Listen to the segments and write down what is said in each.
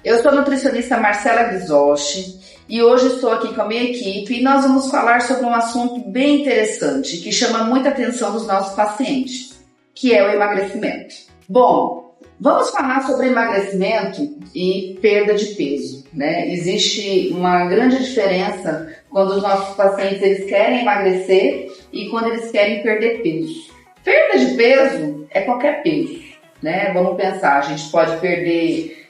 Eu sou a nutricionista Marcela Ghisotti e hoje estou aqui com a minha equipe e nós vamos falar sobre um assunto bem interessante que chama muita atenção dos nossos pacientes, que é o emagrecimento. Bom, vamos falar sobre emagrecimento e perda de peso, né? Existe uma grande diferença quando os nossos pacientes eles querem emagrecer e quando eles querem perder peso. Perda de peso é qualquer peso, né? Vamos pensar, a gente pode perder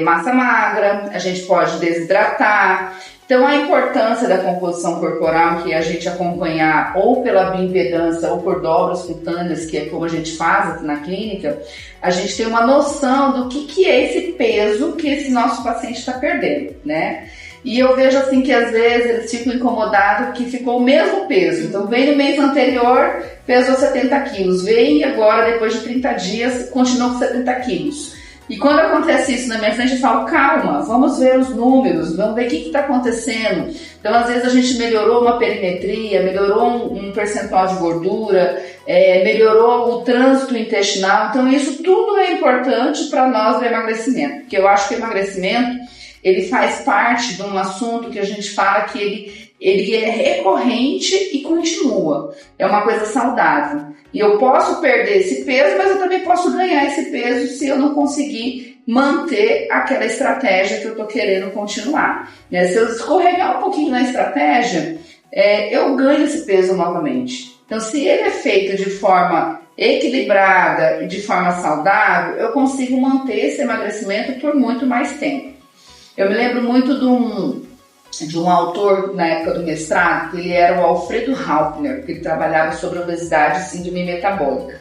massa magra, a gente pode desidratar. Então a importância da composição corporal, que é a gente acompanhar ou pela bioimpedância ou por dobras cutâneas, que é como a gente faz aqui na clínica, a gente tem uma noção do que é esse peso que esse nosso paciente está perdendo, né? E eu vejo assim que às vezes eles ficam incomodados que ficou o mesmo peso. Então vem no mês anterior, pesou 70 quilos, vem agora depois de 30 dias, continua com 70 quilos. E quando acontece isso na minha frente, eu falo, calma, vamos ver os números, vamos ver o que está acontecendo. Então, às vezes, a gente melhorou uma perimetria, melhorou um percentual de gordura, melhorou o trânsito intestinal. Então, isso tudo é importante para nós do emagrecimento. Porque eu acho que o emagrecimento, ele faz parte de um assunto que a gente fala que ele é recorrente e continua. É uma coisa saudável. E eu posso perder esse peso, mas eu também posso ganhar esse peso se eu não conseguir manter aquela estratégia que eu estou querendo continuar. Né? Se eu escorregar um pouquinho na estratégia, eu ganho esse peso novamente. Então, se ele é feito de forma equilibrada e de forma saudável, eu consigo manter esse emagrecimento por muito mais tempo. Eu me lembro muito de um autor na época do mestrado, que ele era o Alfredo Halpner, que ele trabalhava sobre obesidade, síndrome metabólica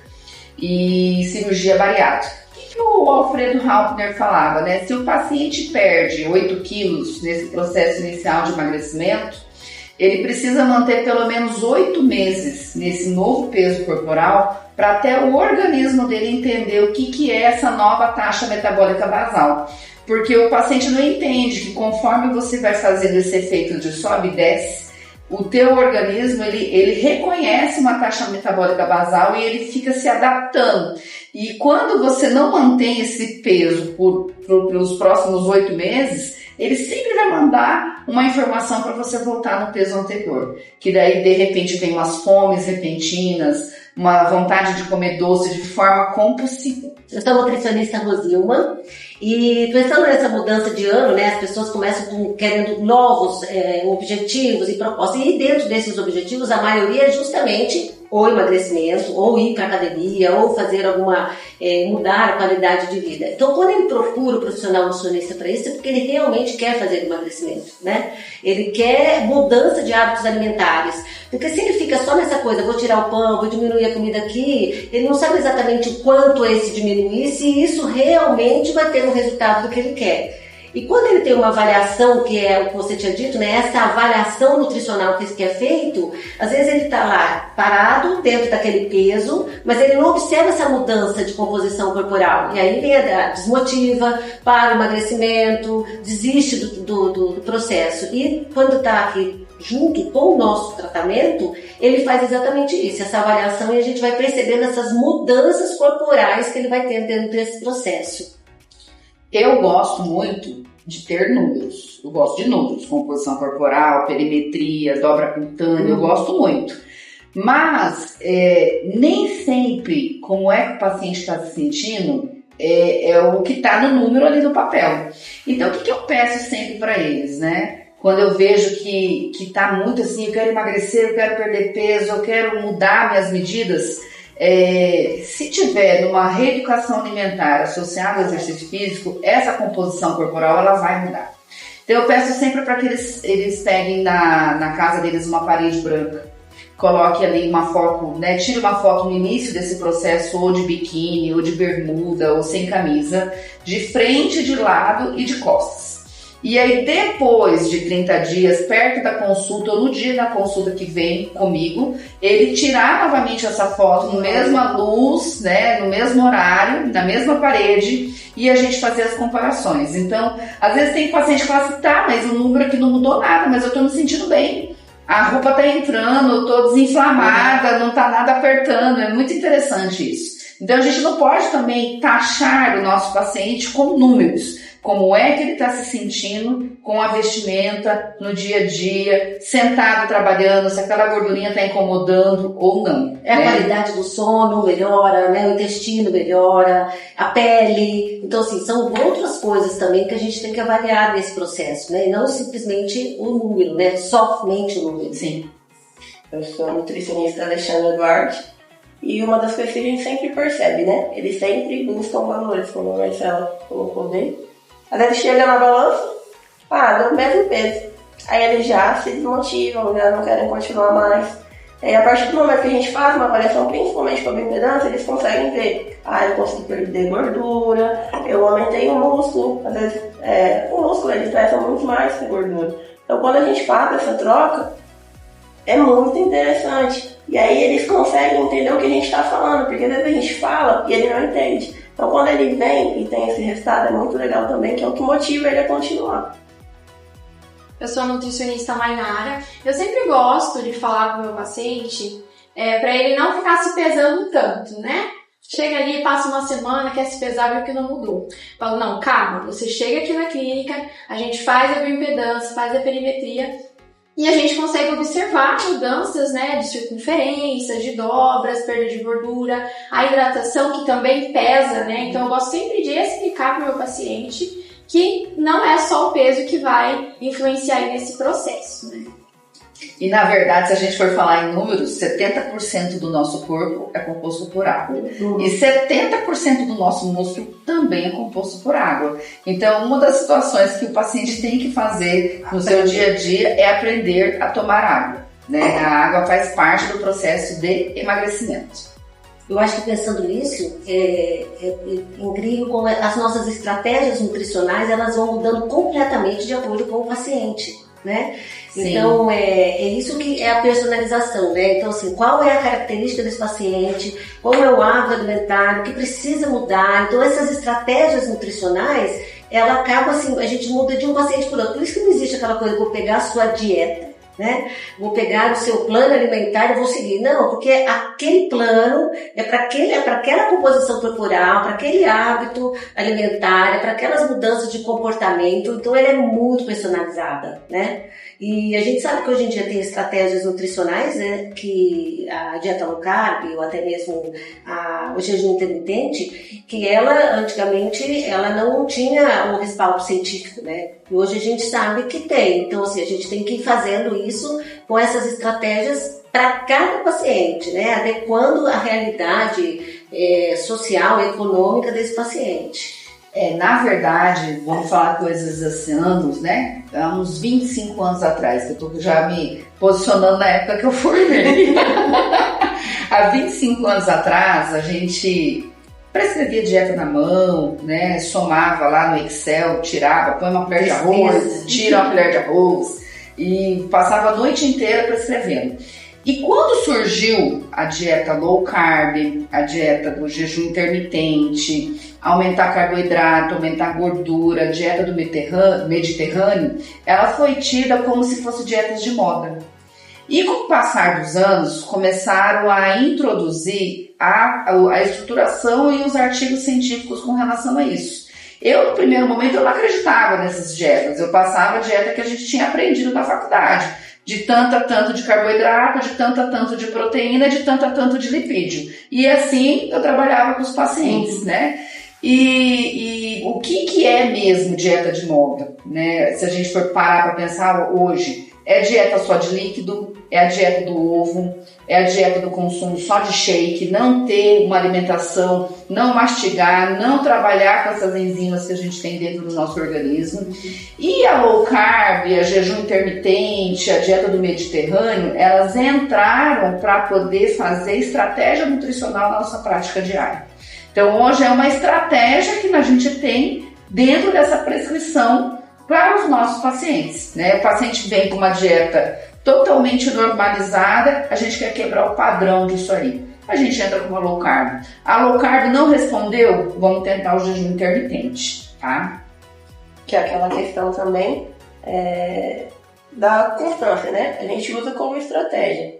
e cirurgia bariátrica. O que o Alfredo Halpner falava, né? Se o paciente perde 8 quilos nesse processo inicial de emagrecimento, ele precisa manter pelo menos 8 meses nesse novo peso corporal para até o organismo dele entender o que é essa nova taxa metabólica basal. Porque o paciente não entende que conforme você vai fazendo esse efeito de sobe e desce, o teu organismo ele reconhece uma taxa metabólica basal e ele fica se adaptando. E quando você não mantém esse peso pelos próximos 8 meses, ele sempre vai mandar uma informação para você voltar no peso anterior. Que daí, de repente, vem umas fomes repentinas, uma vontade de comer doce de forma compulsiva. Eu sou a nutricionista Rosilma e pensando nessa mudança de ano, né, as pessoas começam querendo novos objetivos e propósitos, e dentro desses objetivos a maioria é justamente ou emagrecimento, ou ir para a academia, ou fazer mudar a qualidade de vida. Então, quando ele procura o profissional nutricionista para isso, é porque ele realmente quer fazer emagrecimento, né? Ele quer mudança de hábitos alimentares. Porque se ele fica só nessa coisa, vou tirar o pão, vou diminuir a comida aqui, ele não sabe exatamente o quanto é esse diminuir, se isso realmente vai ter o resultado do que ele quer. E quando ele tem uma avaliação, que é o que você tinha dito, né, essa avaliação nutricional que é feito, às vezes ele está lá parado dentro daquele peso, mas ele não observa essa mudança de composição corporal. E aí ele desmotiva, para o emagrecimento, desiste do processo. E quando está aqui junto com o nosso tratamento, ele faz exatamente isso, essa avaliação, e a gente vai percebendo essas mudanças corporais que ele vai ter dentro desse processo. Eu gosto muito de ter números. Eu gosto de números, composição corporal, perimetria, dobra cutânea, eu gosto muito. Mas nem sempre como é que o paciente está se sentindo é o que está no número ali no papel. Então o que eu peço sempre para eles, né? Quando eu vejo que está muito assim, eu quero emagrecer, eu quero perder peso, eu quero mudar minhas medidas. Se tiver numa reeducação alimentar associada ao exercício físico, essa composição corporal ela vai mudar. Então eu peço sempre para que eles peguem na casa deles uma parede branca, coloque ali uma foto, né, tire uma foto no início desse processo, ou de biquíni, ou de bermuda, ou sem camisa, de frente, de lado e de costas. E aí depois de 30 dias, perto da consulta, ou no dia da consulta que vem comigo, ele tirar novamente essa foto na mesma luz, né, no mesmo horário, na mesma parede, e a gente fazer as comparações. Então, às vezes tem paciente que fala assim, tá, mas o número aqui não mudou nada, mas eu tô me sentindo bem. A roupa tá entrando, eu tô desinflamada, não tá nada apertando, é muito interessante isso. Então a gente não pode também taxar o nosso paciente com números. Como é que ele está se sentindo com a vestimenta no dia a dia, sentado trabalhando, se aquela gordurinha está incomodando ou não. A qualidade do sono melhora, né? O intestino melhora, a pele. Então, assim, são outras coisas também que a gente tem que avaliar nesse processo, né? E não simplesmente o número, né? Somente o número. Sim. Eu sou a nutricionista Alexandra Duarte e uma das coisas que a gente sempre percebe, né? Eles sempre buscam valores, como a Marcela colocou bem. Às vezes chega na balança, deu o mesmo peso. Aí eles já se desmotivam, já não querem continuar mais. E a partir do momento que a gente faz uma avaliação, principalmente com a bioimpedância, eles conseguem ver, eu consegui perder gordura, eu aumentei o músculo, às vezes o músculo ele pesa muito mais que a gordura. Então quando a gente faz essa troca, é muito interessante. E aí eles conseguem entender o que a gente está falando, porque às vezes a gente fala e ele não entende. Então quando ele vem e tem esse resultado, é muito legal também, que é o que motiva ele a continuar. Eu sou a nutricionista Mainara. Eu sempre gosto de falar com o meu paciente para ele não ficar se pesando tanto, né? Chega ali, passa uma semana, quer se pesar, viu que não mudou. Falo, não, calma, você chega aqui na clínica, a gente faz a bioimpedância, faz a perimetria, e a gente consegue observar mudanças, né, de circunferência, de dobras, perda de gordura, a hidratação que também pesa, né? Então eu gosto sempre de explicar para o meu paciente que não é só o peso que vai influenciar nesse processo, né? E na verdade, se a gente for falar em números, 70% do nosso corpo é composto por água. E 70% do nosso músculo também é composto por água. Então, uma das situações que o paciente tem que fazer no seu dia a dia é aprender a tomar água, né? A água faz parte do processo de emagrecimento. Eu acho que pensando nisso, é incrível como as nossas estratégias nutricionais elas vão mudando completamente de acordo com o paciente, né? Sim. Então, é isso que é a personalização, né? Então, assim, qual é a característica desse paciente, qual é o hábito alimentar, o que precisa mudar. Então, essas estratégias nutricionais, ela acaba assim, a gente muda de um paciente para outro. Por isso que não existe aquela coisa, vou pegar a sua dieta, né? Vou pegar o seu plano alimentar e vou seguir. Não, porque aquele plano é para aquela composição corporal, para aquele hábito alimentar, é para aquelas mudanças de comportamento. Então, ela é muito personalizada, né? E a gente sabe que hoje em dia tem estratégias nutricionais, né? Que a dieta low carb ou até mesmo o jejum intermitente, que ela, antigamente, ela não tinha um respaldo científico, né? E hoje a gente sabe que tem. Então, assim, a gente tem que ir fazendo isso com essas estratégias para cada paciente, né? Adequando a realidade social e econômica desse paciente. Na verdade, vamos falar coisas assim, anos, né? Há uns 25 anos atrás, que eu tô já me posicionando na época que eu formei. Há 25 anos atrás, a gente prescrevia dieta na mão, né? Somava lá no Excel, tirava, põe uma colher de arroz, tira uma colher de arroz e passava a noite inteira prescrevendo. E quando surgiu a dieta low carb, a dieta do jejum intermitente, aumentar carboidrato, aumentar gordura, a dieta do Mediterrâneo, ela foi tida como se fosse dietas de moda. E com o passar dos anos, começaram a introduzir a estruturação e os artigos científicos com relação a isso. Eu, no primeiro momento, eu não acreditava nessas dietas. Eu passava a dieta que a gente tinha aprendido na faculdade. De tanto a tanto de carboidrato, de tanto a tanto de proteína, de tanto a tanto de lipídio. E assim eu trabalhava com os pacientes, né? E o que é mesmo dieta de moda, né? Se a gente for parar para pensar hoje, é dieta só de líquido, é a dieta do ovo, é a dieta do consumo só de shake, não ter uma alimentação, não mastigar, não trabalhar com essas enzimas que a gente tem dentro do nosso organismo. E a low carb, a jejum intermitente, a dieta do Mediterrâneo, elas entraram para poder fazer estratégia nutricional na nossa prática diária. Então hoje é uma estratégia que a gente tem dentro dessa prescrição para os nossos pacientes, né? O paciente vem com uma dieta totalmente normalizada, a gente quer quebrar o padrão disso aí. A gente entra com uma low carb. A low carb não respondeu, vamos tentar o jejum intermitente, tá? Que é aquela questão também da constância, né? A gente usa como estratégia.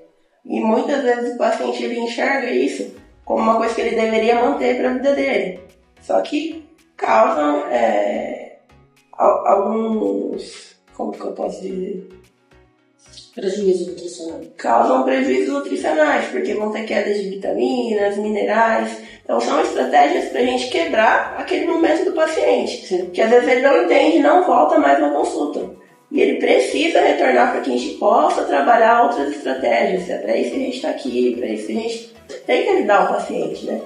E muitas vezes o paciente ele enxerga isso como uma coisa que ele deveria manter para a vida dele. Só que causam alguns, como que eu posso dizer? Prejuízo nutricional. Causam prejuízos nutricionais, porque vão ter queda de vitaminas, minerais. Então são estratégias para a gente quebrar aquele momento do paciente. Sim. Que às vezes ele não entende, não volta mais na consulta. E ele precisa retornar para que a gente possa trabalhar outras estratégias. É para isso que a gente está aqui, para isso que a gente tem que ajudar o paciente, né?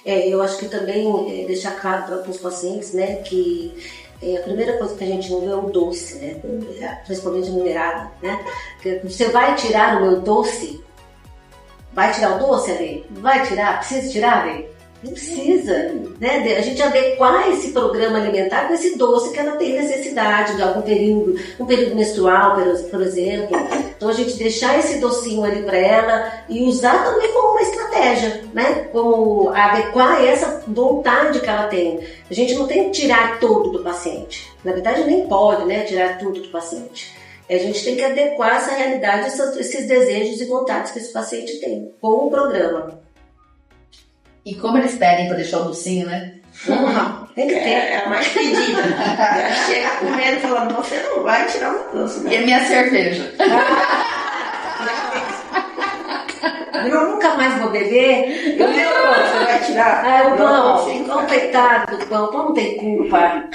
Eu acho que também deixar claro para os pacientes, né, que a primeira coisa que a gente não vê é o doce, né, principalmente minerado, né? Você vai tirar o meu doce? Vai tirar o doce, Ale? Vai tirar? Precisa tirar, Ale? Não precisa, né? A gente adequar esse programa alimentar com esse doce que ela tem necessidade de algum período, um período menstrual, por exemplo. Então a gente deixar esse docinho ali para ela e usar também como uma estratégia, né? Como adequar essa vontade que ela tem. A gente não tem que tirar tudo do paciente. Na verdade nem pode, né, tirar tudo do paciente. A gente tem que adequar essa realidade, esses desejos e vontades que esse paciente tem com o programa. E como eles pedem para deixar o docinho, né? Tem que ter. É a mais pedida. Já chega comendo e falando, você não vai tirar o meu doce. E a minha cerveja? Eu nunca mais vou beber. Você vai tirar? O pão, coitado do pão não tem culpa.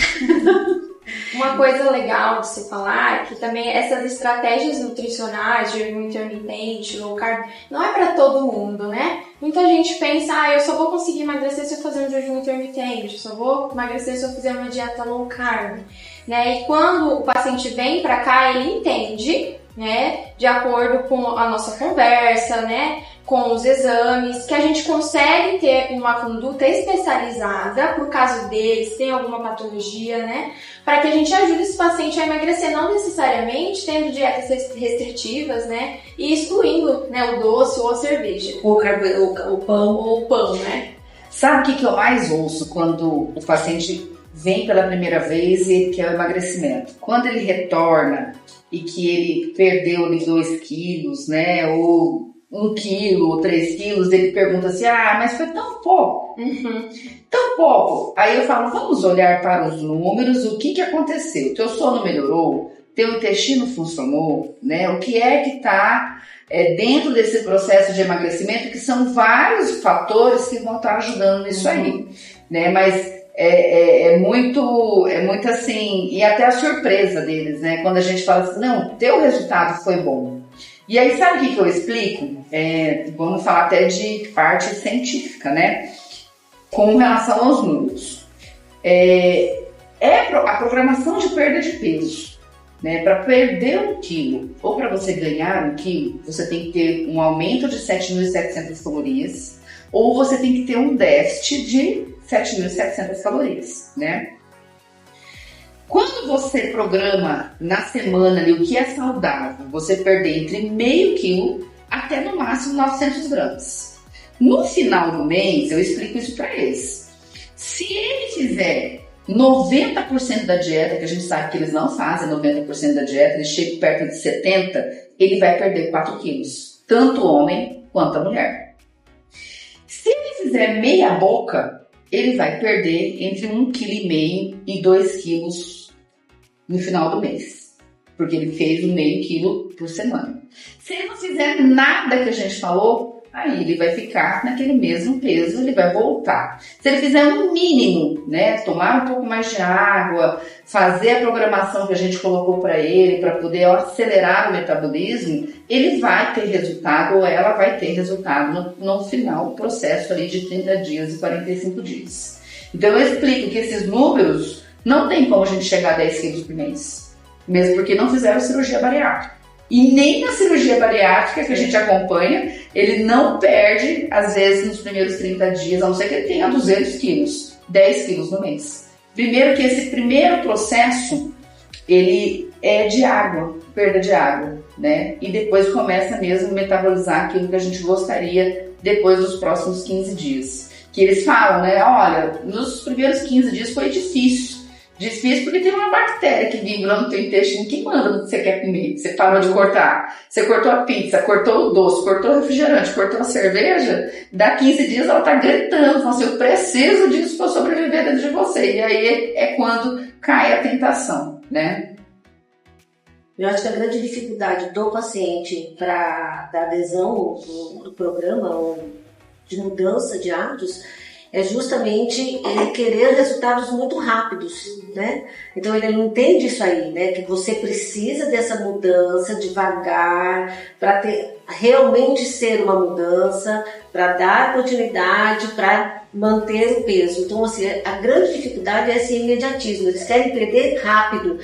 Uma coisa legal de se falar é que também essas estratégias nutricionais de jejum intermitente, low carb, não é para todo mundo, né? Muita gente pensa, eu só vou conseguir emagrecer se eu fazer um jejum intermitente, eu só vou emagrecer se eu fizer uma dieta low carb, né? E quando o paciente vem para cá, ele entende, né, de acordo com a nossa conversa, né, com os exames, que a gente consegue ter uma conduta especializada por caso deles, tem alguma patologia, né, para que a gente ajude esse paciente a emagrecer, não necessariamente tendo dietas restritivas, né, e excluindo, né, o doce ou a cerveja. O pão, né. Sabe o que eu mais ouço quando o paciente vem pela primeira vez e quer o emagrecimento? Quando ele retorna e que ele perdeu ali 2 quilos, né, ou 1 quilo ou 3 quilos, ele pergunta assim, mas foi tão pouco, tão pouco. Aí eu falo, vamos olhar para os números, o que aconteceu? Teu sono melhorou? Teu intestino funcionou? Né? O que é que está dentro desse processo de emagrecimento, que são vários fatores que vão estar ajudando nisso aí, né? Mas é muito assim, e até a surpresa deles, né? Quando a gente fala assim, não, teu resultado foi bom. E aí, sabe o que eu explico? Vamos falar até de parte científica, né? Com relação aos números. A programação de perda de peso, né? Para perder 1 quilo ou para você ganhar 1 quilo, você tem que ter um aumento de 7.700 calorias ou você tem que ter um déficit de 7.700 calorias, né? Quando você programa na semana ali o que é saudável, você perder entre meio quilo até no máximo 900 gramas. No final do mês, eu explico isso para eles. Se ele fizer 90% da dieta, que a gente sabe que eles não fazem 90% da dieta, ele chega perto de 70%, ele vai perder 4 quilos. Tanto o homem quanto a mulher. Se ele fizer meia boca, ele vai perder entre 1,5 kg e 2 quilos no final do mês, porque ele fez um meio quilo por semana. Se ele não fizer nada que a gente falou, aí ele vai ficar naquele mesmo peso, ele vai voltar. Se ele fizer um mínimo, né, tomar um pouco mais de água, fazer a programação que a gente colocou para ele, para poder acelerar o metabolismo, ele vai ter resultado, ou ela vai ter resultado no final do processo ali de 30 dias e 45 dias. Então eu explico que esses números não tem como a gente chegar a 10 quilos por mês, mesmo porque não fizeram cirurgia bariátrica. E nem na cirurgia bariátrica que a gente acompanha, ele não perde, às vezes, nos primeiros 30 dias, a não ser que ele tenha 200 quilos, 10 quilos no mês. Primeiro que esse primeiro processo, ele é de água, perda de água, né? E depois começa mesmo a metabolizar aquilo que a gente gostaria depois dos próximos 15 dias. Que eles falam, né? Olha, nos primeiros 15 dias foi difícil. Difícil porque tem uma bactéria que vibra no teu intestino que manda o que você quer comer. Você parou de cortar. Você cortou a pizza, cortou o doce, cortou o refrigerante, cortou a cerveja. Dá 15 dias ela tá gritando, falando assim, eu preciso disso para sobreviver dentro de você. E aí é quando cai a tentação, né? Eu acho que a grande dificuldade do paciente para dar adesão do programa ou de mudança de hábitos é justamente ele querer resultados muito rápidos, né? Então ele não entende isso aí, né? Que você precisa dessa mudança devagar para realmente ser uma mudança, para dar continuidade, para manter o peso. Então, assim, a grande dificuldade é esse imediatismo. Eles querem perder rápido.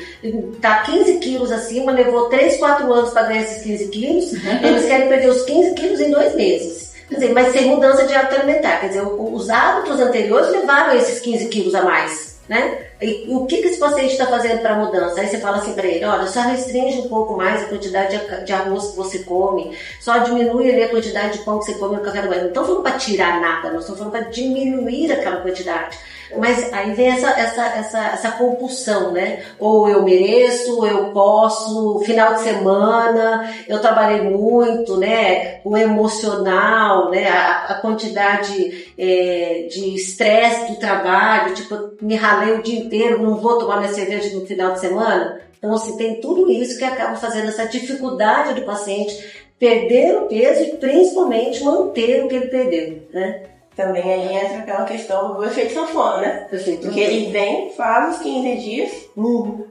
Tá 15 quilos acima, levou 3, 4 anos para ganhar esses 15 quilos. Eles querem perder os 15 quilos em 2 meses. Quer dizer, mas sem mudança de hábito alimentar. Quer dizer, os hábitos anteriores levaram esses 15 quilos a mais, né? E o que esse paciente está fazendo para a mudança? Aí você fala assim para ele, olha, só restringe um pouco mais a quantidade de arroz que você come, só diminui ali a quantidade de pão que você come no café da manhã. Não estamos falando para tirar nada, nós estamos falando para diminuir aquela quantidade. Mas aí vem essa compulsão, né? Ou eu mereço, ou eu posso, final de semana, eu trabalhei muito, né? O emocional, né? A quantidade de estresse do trabalho, tipo, me ralei o dia inteiro, não vou tomar minha cerveja no final de semana. Então, assim, tem tudo isso que acaba fazendo essa dificuldade do paciente perder o peso e principalmente manter o que ele perdeu, né? Também aí entra aquela questão do efeito sanfona, né? Porque ele vem, faz os 15 dias,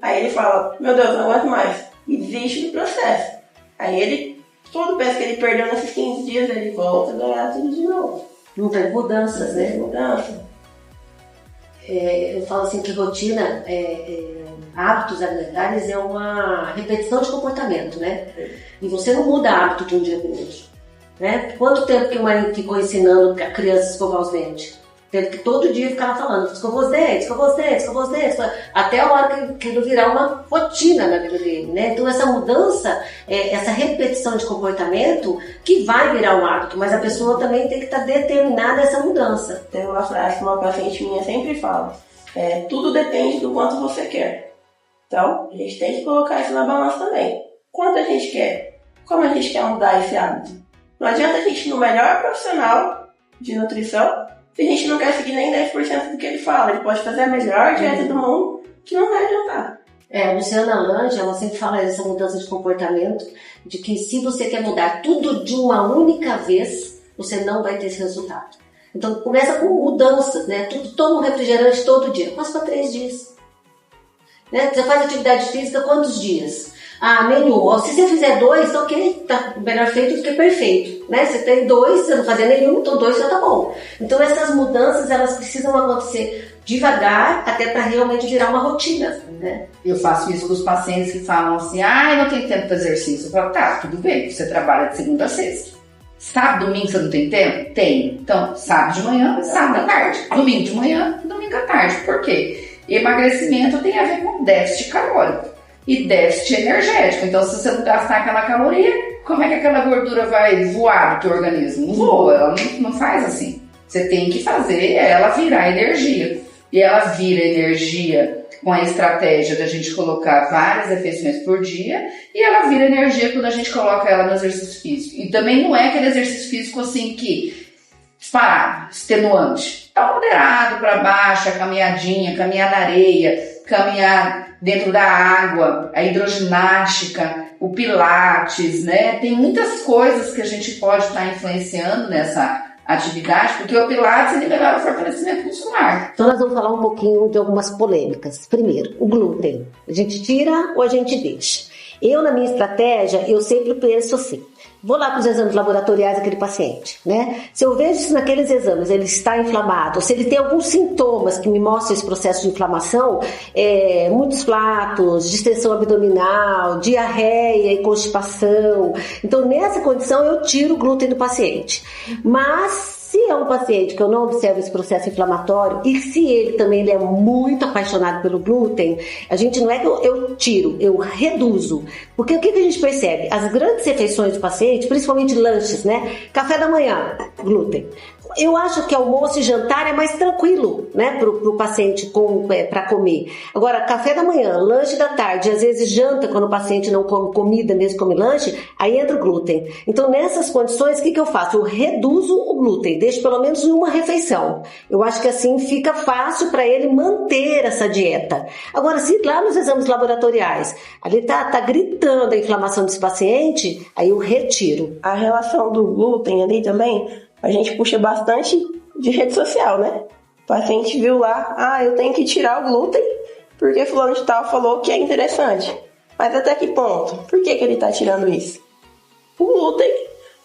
aí ele fala, meu Deus, não aguento mais, e desiste do processo. Aí ele, todo o peso que ele perdeu nesses 15 dias, ele volta a ganhar tudo de novo. Não tem mudanças, né? Mudança. Eu falo assim que rotina, hábitos alimentares é uma repetição de comportamento, né? E você não muda hábito de um dia para o outro. Né? Quanto tempo que o marido ficou ensinando a criança a escovar os dentes? Teve que todo dia ficar falando, escovou os dentes, até a hora que ele virar uma rotina na vida dele, né? Então essa mudança, essa repetição de comportamento que vai virar um hábito, mas a pessoa também tem que estar determinada a essa mudança. Tem uma frase que uma paciente minha sempre fala, tudo depende do quanto você quer. Então, a gente tem que colocar isso na balança também. Quanto a gente quer? Como a gente quer mudar esse hábito? Não adianta a gente ir no melhor profissional de nutrição se a gente não quer seguir nem 10% do que ele fala. Ele pode fazer a melhor dieta do mundo que não vai adiantar. A Luciana Lange, ela sempre fala dessa mudança de comportamento, de que se você quer mudar tudo de uma única vez, você não vai ter esse resultado. Então começa com mudanças, né? Toma um refrigerante todo dia, passa para 3 dias. Né? Você faz atividade física quantos dias? Nenhum. Se você fizer 2, tá ok, tá melhor feito do que perfeito, né? Você tem 2, você não fazer nenhum, então 2 já tá bom. Então essas mudanças, elas precisam acontecer devagar, até para realmente virar uma rotina, né? Eu faço isso com os pacientes que falam assim, eu não tenho tempo para exercício. Eu falo, tá, tudo bem, você trabalha de segunda a sexta. Sábado, domingo você não tem tempo? Tem. Então, sábado de manhã, sábado à tarde. Domingo de manhã, domingo à tarde. Por quê? Emagrecimento tem a ver com déficit calórico e déficit energético. Então, se você não gastar aquela caloria, como é que aquela gordura vai voar do teu organismo? Não voa, ela não faz assim. Você tem que fazer ela virar energia. E ela vira energia com a estratégia da gente colocar várias refeições por dia, e ela vira energia quando a gente coloca ela no exercício físico. E também não é aquele exercício físico assim que disparado, extenuante. Tá moderado para baixo, a caminhadinha, caminhar na areia, caminhar dentro da água, a hidroginástica, o pilates, né? Tem muitas coisas que a gente pode estar influenciando nessa atividade, porque o pilates ele melhora o fortalecimento muscular. Então nós vamos falar um pouquinho de algumas polêmicas. Primeiro, o glúten. A gente tira ou a gente deixa? Eu, na minha estratégia, eu sempre penso assim, vou lá para os exames laboratoriais daquele paciente, né? Se eu vejo se naqueles exames ele está inflamado, ou se ele tem alguns sintomas que me mostram esse processo de inflamação, muitos flatos, distensão abdominal, diarreia e constipação. Então, nessa condição, eu tiro o glúten do paciente. Mas Se é um paciente que eu não observo esse processo inflamatório e se ele é muito apaixonado pelo glúten, a gente não é que eu tiro, eu reduzo. Porque o que a gente percebe? As grandes refeições do paciente, principalmente lanches, né? Café da manhã, glúten. Eu acho que almoço e jantar é mais tranquilo, né, pro paciente para comer. Agora, café da manhã, lanche da tarde, às vezes janta, quando o paciente não come comida, mesmo come lanche, aí entra o glúten. Então, nessas condições, o que eu faço? Eu reduzo o glúten, deixo pelo menos em uma refeição. Eu acho que assim fica fácil para ele manter essa dieta. Agora, se lá nos exames laboratoriais, ali tá gritando a inflamação desse paciente, aí eu retiro. A relação do glúten ali também, a gente puxa bastante de rede social, né? O paciente viu lá, eu tenho que tirar o glúten porque fulano de tal falou que é interessante. Mas até que ponto? Por que ele está tirando isso? O glúten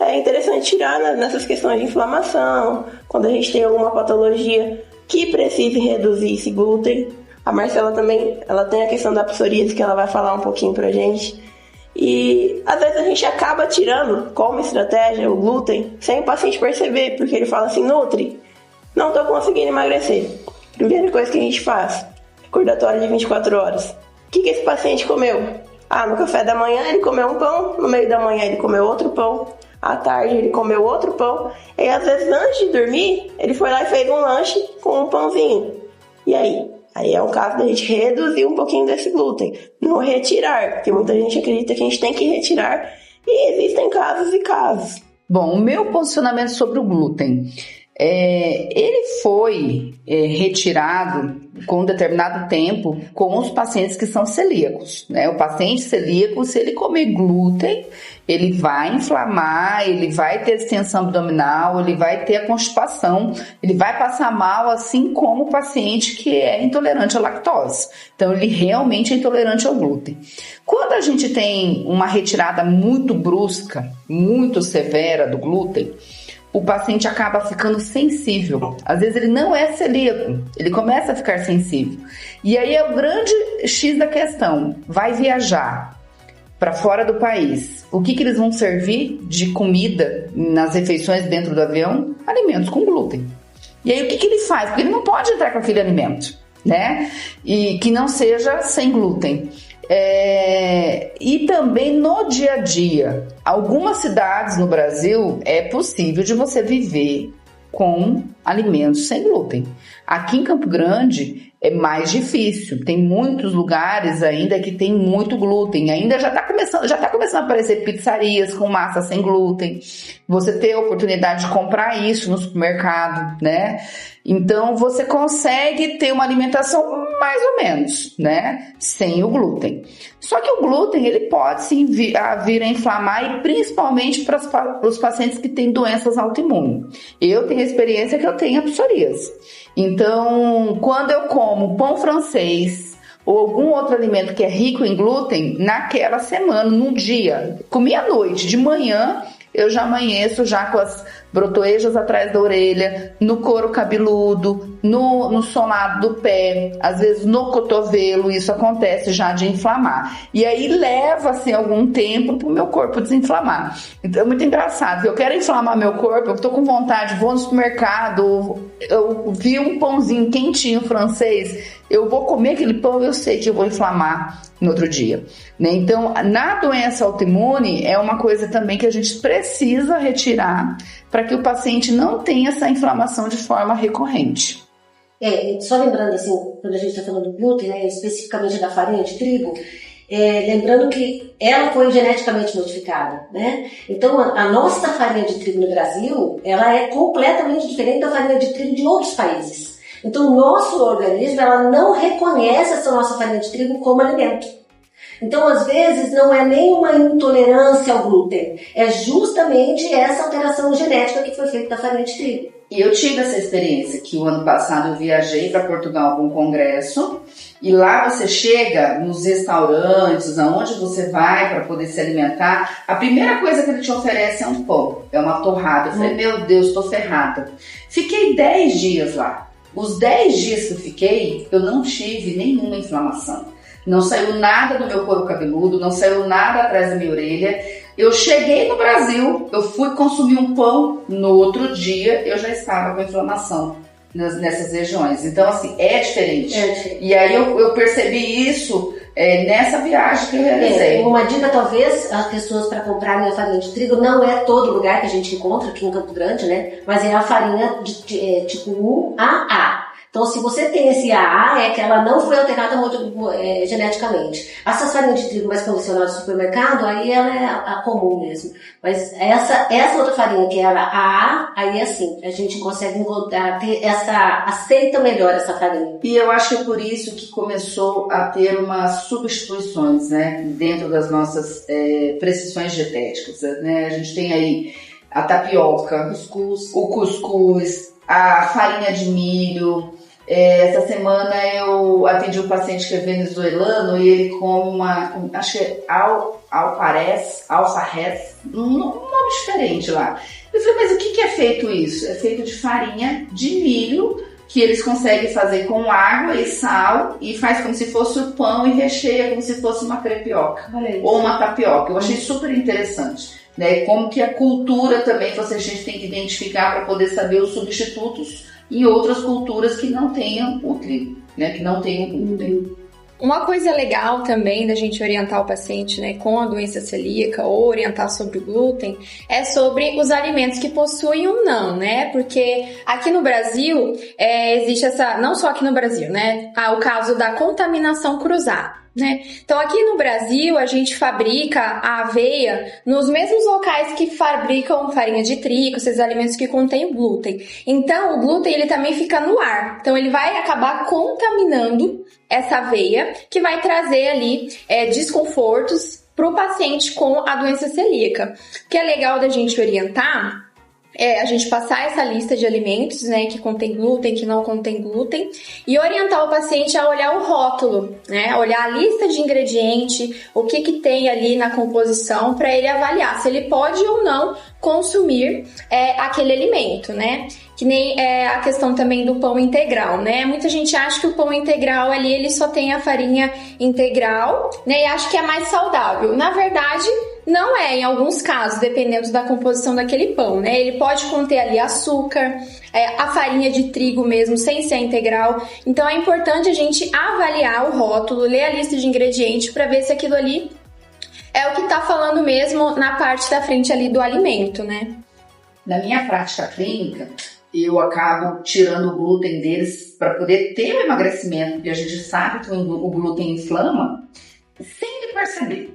é interessante tirar nessas questões de inflamação, quando a gente tem alguma patologia que precise reduzir esse glúten. A Marcela também, ela tem a questão da psoríase que ela vai falar um pouquinho pra gente. E às vezes a gente acaba tirando, como estratégia, o glúten, sem o paciente perceber, porque ele fala assim, Nutri, não tô conseguindo emagrecer. Primeira coisa que a gente faz, recordatório de 24 horas. O que esse paciente comeu? No café da manhã ele comeu um pão, no meio da manhã ele comeu outro pão, à tarde ele comeu outro pão, e às vezes antes de dormir, ele foi lá e fez um lanche com um pãozinho. E aí? Aí é o caso da gente reduzir um pouquinho desse glúten, não retirar, porque muita gente acredita que a gente tem que retirar e existem casos e casos. Bom, o meu posicionamento sobre o glúten, ele foi retirado com um determinado tempo com os pacientes que são celíacos, né? O paciente celíaco, se ele comer glúten, ele vai inflamar, ele vai ter distensão abdominal, ele vai ter a constipação, ele vai passar mal, assim como o paciente que é intolerante à lactose. Então, ele realmente é intolerante ao glúten. Quando a gente tem uma retirada muito brusca, muito severa do glúten, o paciente acaba ficando sensível. Às vezes ele não é celíaco, ele começa a ficar sensível. E aí é o grande X da questão. Vai viajar para fora do país. O que eles vão servir de comida nas refeições dentro do avião? Alimentos com glúten. E aí o que ele faz? Porque ele não pode entrar com aquele alimento, né? E que não seja sem glúten. E também no dia a dia, algumas cidades no Brasil é possível de você viver com alimentos sem glúten. Aqui em Campo Grande é mais difícil, tem muitos lugares ainda que tem muito glúten, ainda já está começando a aparecer pizzarias com massa sem glúten, você ter a oportunidade de comprar isso no supermercado, né? Então você consegue ter uma alimentação mais ou menos, né? Sem o glúten. Só que o glúten, ele pode sim vir a inflamar, e principalmente para os pacientes que têm doenças autoimunes. Eu tenho a experiência que eu tenho a psoríase. Então, quando eu como pão francês ou algum outro alimento que é rico em glúten, naquela semana, num dia, comi à noite, de manhã, eu já amanheço já com as brotoejas atrás da orelha, no couro cabeludo, no solado do pé, às vezes no cotovelo, isso acontece já de inflamar. E aí leva assim algum tempo para o meu corpo desinflamar. Então é muito engraçado, eu quero inflamar meu corpo, eu estou com vontade, vou no supermercado, eu vi um pãozinho quentinho francês, eu vou comer aquele pão, eu sei que eu vou inflamar no outro dia, né? Então, na doença autoimune, é uma coisa também que a gente precisa retirar para que o paciente não tenha essa inflamação de forma recorrente. Só lembrando, assim, quando a gente está falando do glúten, né, especificamente da farinha de trigo, lembrando que ela foi geneticamente modificada, né? Então, a nossa farinha de trigo no Brasil, ela é completamente diferente da farinha de trigo de outros países. Então, o nosso organismo, ela não reconhece essa nossa farinha de trigo como alimento. Então, às vezes, não é nem uma intolerância ao glúten, é justamente essa alteração genética que foi feita da farinha de trigo. E eu tive essa experiência, que o ano passado eu viajei para Portugal para um congresso, e lá você chega nos restaurantes, aonde você vai para poder se alimentar, a primeira coisa que ele te oferece é um pão, é uma torrada. Eu falei, meu Deus, estou ferrada. Fiquei 10 dias lá. Os 10 dias que eu fiquei, eu não tive nenhuma inflamação. Não saiu nada do meu couro cabeludo, não saiu nada atrás da minha orelha. Eu cheguei no Brasil, eu fui consumir um pão, no outro dia eu já estava com inflamação nessas regiões. Então, assim, é diferente. E aí eu percebi isso nessa viagem que eu realizei. Uma dica, talvez, as pessoas para comprarem a farinha de trigo, não é todo lugar que a gente encontra aqui em Campo Grande, né? Mas é a farinha de tipo UAA. Então, se você tem esse AA, é que ela não foi alterada geneticamente. Essas farinhas de trigo mais convencionais do supermercado, aí ela é a comum mesmo. Mas essa outra farinha, que é a AA, aí assim, a gente consegue encontrar, aceita melhor essa farinha. E eu acho que é por isso que começou a ter umas substituições, né, dentro das nossas prescrições dietéticas, né? A gente tem aí a tapioca, o cuscuz, a farinha de milho. Essa semana eu atendi um paciente que é venezuelano e ele come acho que é alfarrés, um nome diferente lá. Eu falei, mas o que é feito isso? É feito de farinha de milho, que eles conseguem fazer com água e sal e faz como se fosse o pão e recheia como se fosse uma crepioca ou uma tapioca. Eu achei super interessante, né? Como que a cultura também a gente tem que identificar para poder saber os substitutos em outras culturas que não tenham o trigo, né? Que não tenham glúten. Uma coisa legal também da gente orientar o paciente, né, com a doença celíaca ou orientar sobre o glúten é sobre os alimentos que possuem ou não, né? Porque aqui no Brasil existe não só aqui no Brasil, né? O caso da contaminação cruzada. Né? Então aqui no Brasil a gente fabrica a aveia nos mesmos locais que fabricam farinha de trigo, esses alimentos que contêm glúten. Então o glúten ele também fica no ar, então ele vai acabar contaminando essa aveia, que vai trazer ali desconfortos para o paciente com a doença celíaca. O que é legal da gente orientar a gente passar essa lista de alimentos, né, que contém glúten, que não contém glúten, e orientar o paciente a olhar o rótulo, né, olhar a lista de ingrediente, o que tem ali na composição, para ele avaliar se ele pode ou não consumir aquele alimento, né? Que nem a questão também do pão integral, né? Muita gente acha que o pão integral ali, ele só tem a farinha integral, né? E acha que é mais saudável. Na verdade, não é, em alguns casos, dependendo da composição daquele pão, né? Ele pode conter ali açúcar, a farinha de trigo mesmo, sem ser integral. Então, é importante a gente avaliar o rótulo, ler a lista de ingredientes para ver se aquilo ali é o que está falando mesmo na parte da frente ali do alimento, né? Na minha prática clínica, eu acabo tirando o glúten deles para poder ter o emagrecimento, porque a gente sabe que o glúten inflama, sem ele perceber.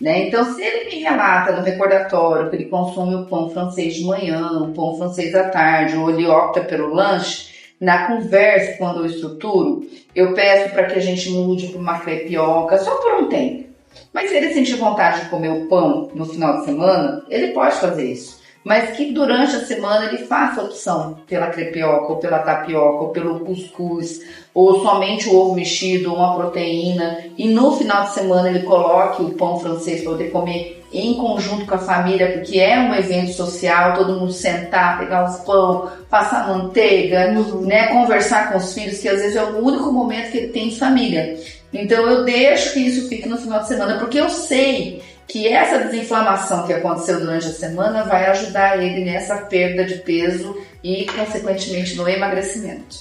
Né? Então, se ele me relata no recordatório que ele consome o pão francês de manhã, o pão francês à tarde, ou ele opta pelo lanche, na conversa, quando eu estruturo, eu peço para que a gente mude para uma crepioca, só por um tempo. Mas se ele sentir vontade de comer o pão no final de semana, ele pode fazer isso. Mas que durante a semana ele faça a opção pela crepioca, ou pela tapioca, ou pelo cuscuz, ou somente o ovo mexido, ou uma proteína, e no final de semana ele coloque o pão francês para poder comer em conjunto com a família, porque é um evento social, todo mundo sentar, pegar os pão, passar manteiga, né, conversar com os filhos, que às vezes é o único momento que ele tem em família. Então eu deixo que isso fique no final de semana, porque eu sei que essa desinflamação que aconteceu durante a semana vai ajudar ele nessa perda de peso e, consequentemente, no emagrecimento.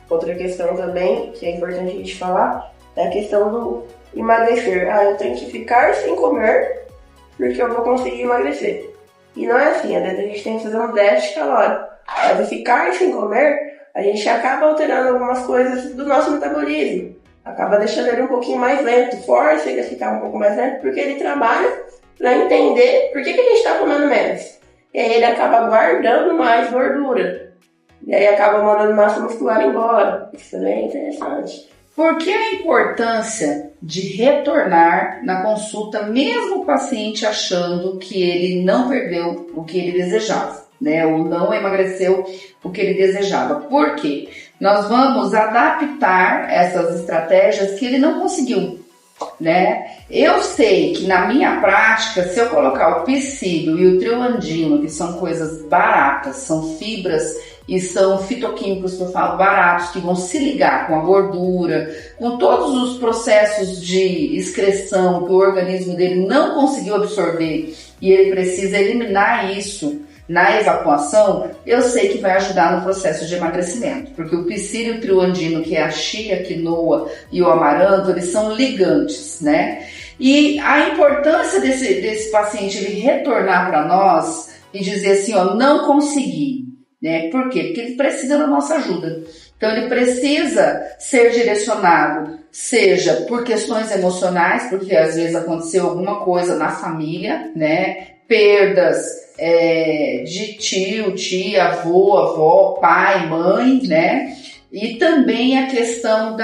Outra questão também, que é importante a gente falar, é a questão do emagrecer. Eu tenho que ficar sem comer porque eu vou conseguir emagrecer. E não é assim, às vezes a gente tem que fazer um déficit calórico. Mas ficar sem comer, a gente acaba alterando algumas coisas do nosso metabolismo. Acaba deixando ele um pouquinho mais lento, força ele a ficar um pouco mais lento, porque ele trabalha para entender por que a gente está comendo menos. E aí ele acaba guardando mais gordura. E aí acaba mandando massa muscular embora. Isso também é interessante. Por que a importância de retornar na consulta, mesmo o paciente achando que ele não perdeu o que ele desejava, né? Ou não emagreceu o que ele desejava? Por quê? Nós vamos adaptar essas estratégias que ele não conseguiu, né? Eu sei que na minha prática, se eu colocar o psílio e o trioandino, que são coisas baratas, são fibras e são fitoquímicos que eu falo baratos, que vão se ligar com a gordura, com todos os processos de excreção que o organismo dele não conseguiu absorver e ele precisa eliminar isso na evacuação, eu sei que vai ajudar no processo de emagrecimento, porque o psyllium triuandino, que é a chia, a quinoa e o amaranto, eles são ligantes, né? E a importância desse paciente ele retornar para nós e dizer assim, ó, não consegui, né? Por quê? Porque ele precisa da nossa ajuda. Então ele precisa ser direcionado, seja por questões emocionais, porque às vezes aconteceu alguma coisa na família, né? Perdas de tio, tia, avô, avó, pai, mãe, né? E também a questão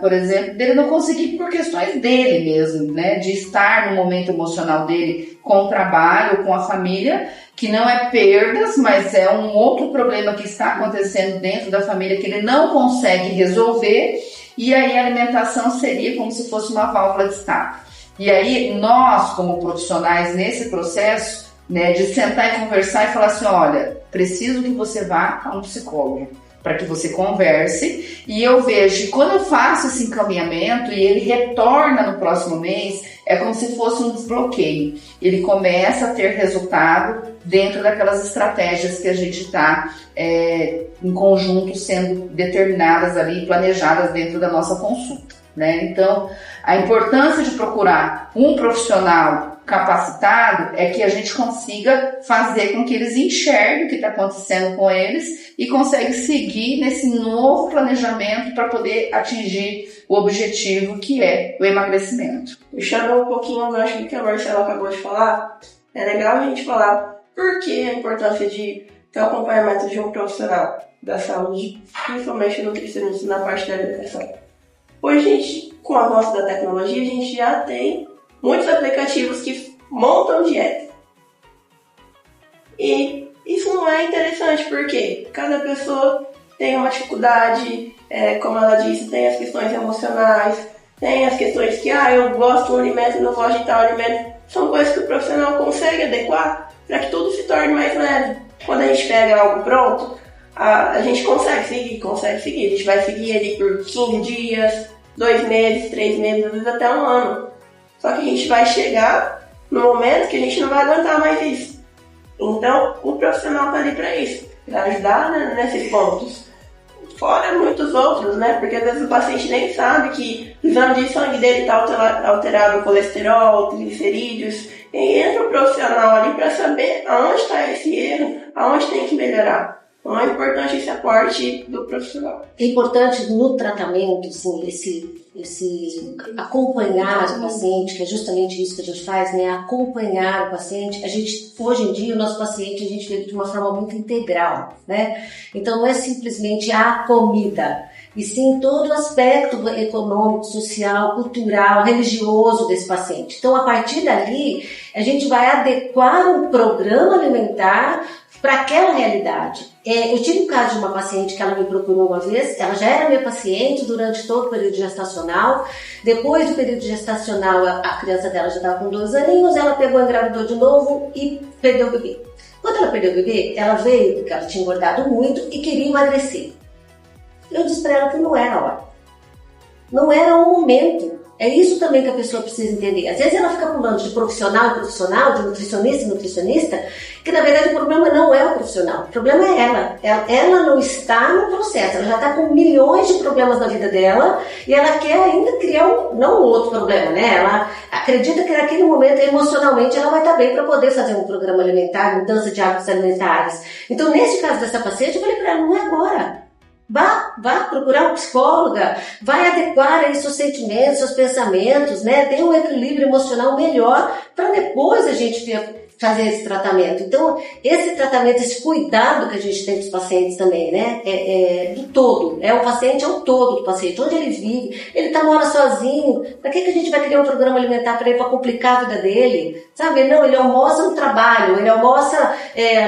por exemplo, dele não conseguir por questões dele mesmo, né? De estar no momento emocional dele com o trabalho, com a família, que não é perdas, mas é um outro problema que está acontecendo dentro da família que ele não consegue resolver, e aí a alimentação seria como se fosse uma válvula de escape. E aí nós, como profissionais nesse processo, né, de sentar e conversar e falar assim, olha, preciso que você vá a um psicólogo, para que você converse, e eu vejo que quando eu faço esse encaminhamento e ele retorna no próximo mês, é como se fosse um desbloqueio. Ele começa a ter resultado dentro daquelas estratégias que a gente está em conjunto sendo determinadas ali, planejadas dentro da nossa consulta, né? Então, a importância de procurar um profissional capacitado é que a gente consiga fazer com que eles enxerguem o que está acontecendo com eles e consegue seguir nesse novo planejamento para poder atingir o objetivo que é o emagrecimento. Puxando um pouquinho o gancho do que a Marcela acabou de falar, é legal a gente falar por que a importância de ter o acompanhamento de um profissional da saúde, principalmente nutricionista na parte da alimentação. Hoje, gente, com o avanço da tecnologia, a gente já tem muitos aplicativos que montam dieta. E isso não é interessante porque cada pessoa tem uma dificuldade, como ela disse, tem as questões emocionais, tem as questões que, eu gosto de um alimento e não gosto de tal alimento. São coisas que o profissional consegue adequar para que tudo se torne mais leve. Quando a gente pega algo pronto, a gente consegue seguir. A gente vai seguir ele por 15 dias, 2 meses, 3 meses, às vezes até um ano. Só que a gente vai chegar no momento que a gente não vai aguentar mais isso. Então, o profissional está ali para isso, para ajudar, né, nesses pontos. Fora muitos outros, né? Porque às vezes o paciente nem sabe que o exame de sangue dele está alterado o colesterol, triglicerídeos. E entra o profissional ali para saber aonde está esse erro, aonde tem que melhorar. Então é importante esse aporte do profissional. É importante no tratamento, assim, esse acompanhar o paciente, que é justamente isso que a gente faz, né? Acompanhar o paciente. A gente, hoje em dia, o nosso paciente, a gente vê de uma forma muito integral, né? Então não é simplesmente a comida, e sim todo o aspecto econômico, social, cultural, religioso desse paciente. Então, a partir dali, a gente vai adequar um programa alimentar para aquela realidade. Eu tive um caso de uma paciente que ela me procurou uma vez, ela já era minha paciente durante todo o período gestacional. Depois do período gestacional, a criança dela já estava com 2 aninhos, ela pegou, engravidou de novo e perdeu o bebê. Quando ela perdeu o bebê, ela veio porque ela tinha engordado muito e queria emagrecer. Eu disse para ela que não era a hora. Não era o momento. É isso também que a pessoa precisa entender. Às vezes ela fica pulando de profissional em profissional, de nutricionista em nutricionista, que na verdade o problema não é o profissional, o problema é ela. Ela não está no processo, ela já está com milhões de problemas na vida dela e ela quer ainda criar não um outro problema, né? Ela acredita que naquele momento emocionalmente ela vai estar bem para poder fazer um programa alimentar, mudança de hábitos alimentares. Então nesse caso dessa paciente eu falei para ela, não é agora. Vá procurar uma psicóloga, vai adequar aí seus sentimentos, seus pensamentos, né? Ter um equilíbrio emocional melhor para depois a gente fazer esse tratamento. Então, esse tratamento, esse cuidado que a gente tem dos pacientes também, né? Do todo. O paciente é o todo do paciente. Onde ele vive, ele mora sozinho. Para que a gente vai criar um programa alimentar para ele, para complicar a vida dele? Sabe? Não, ele almoça no trabalho, ele almoça,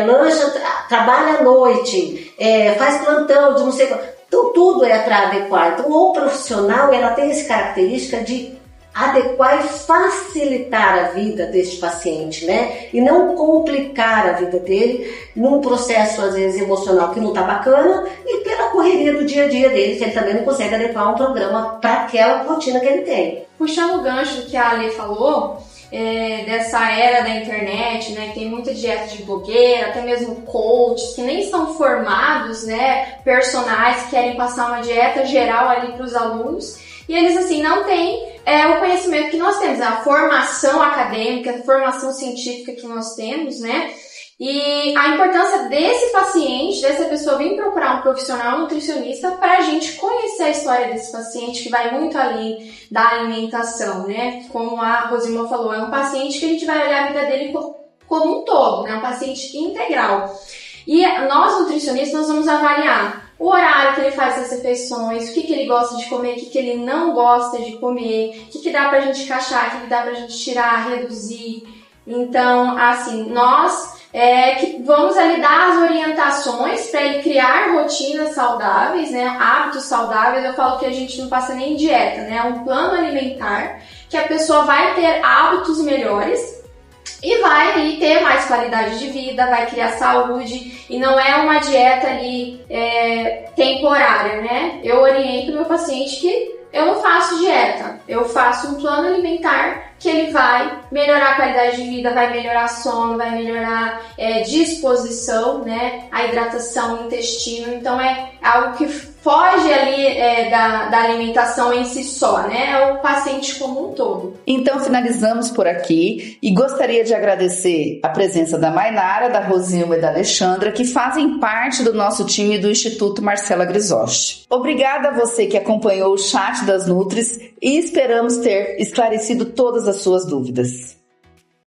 lancha, trabalha à noite, faz plantão de não sei qual. Então, tudo é para adequar. Então, o profissional, ela tem essa característica de adequar e facilitar a vida deste paciente, né? E não complicar a vida dele num processo, às vezes, emocional que não tá bacana e pela correria do dia a dia dele, que ele também não consegue adequar um programa para aquela rotina que ele tem. Puxando o gancho do que a Ale falou, dessa era da internet, né, que tem muita dieta de blogueira, até mesmo coaches que nem são formados, né, personagens que querem passar uma dieta geral ali para os alunos, e eles assim não têm o conhecimento que nós temos, a formação acadêmica, a formação científica que nós temos, né, e a importância desse paciente, dessa pessoa vir procurar um profissional nutricionista para a gente conhecer a história desse paciente, que vai muito além da alimentação, né? Como a Rosilma falou, é um paciente que a gente vai olhar a vida dele como um todo, né? Um paciente integral. E nós, nutricionistas, nós vamos avaliar o horário que ele faz as refeições, o que ele gosta de comer, o que ele não gosta de comer, o que dá pra gente encaixar, o que dá pra gente tirar, reduzir. Então, assim, nós que vamos ali dar as orientações para ele criar rotinas saudáveis, né, hábitos saudáveis. Eu falo que a gente não passa nem dieta, né, é um plano alimentar que a pessoa vai ter hábitos melhores e vai ali ter mais qualidade de vida, vai criar saúde, e não é uma dieta ali temporária, né? Eu oriento meu paciente que eu não faço dieta, eu faço um plano alimentar que ele vai melhorar a qualidade de vida, vai melhorar sono, vai melhorar disposição, né? A hidratação, o intestino. Então é algo que foge ali da alimentação em si só, né? É o paciente como um todo. Então finalizamos por aqui e gostaria de agradecer a presença da Mainara, da Rosilma e da Alexandra, que fazem parte do nosso time do Instituto Marcela Grisotti. Obrigada a você que acompanhou o chat das Nutris e esperamos ter esclarecido todas as suas dúvidas.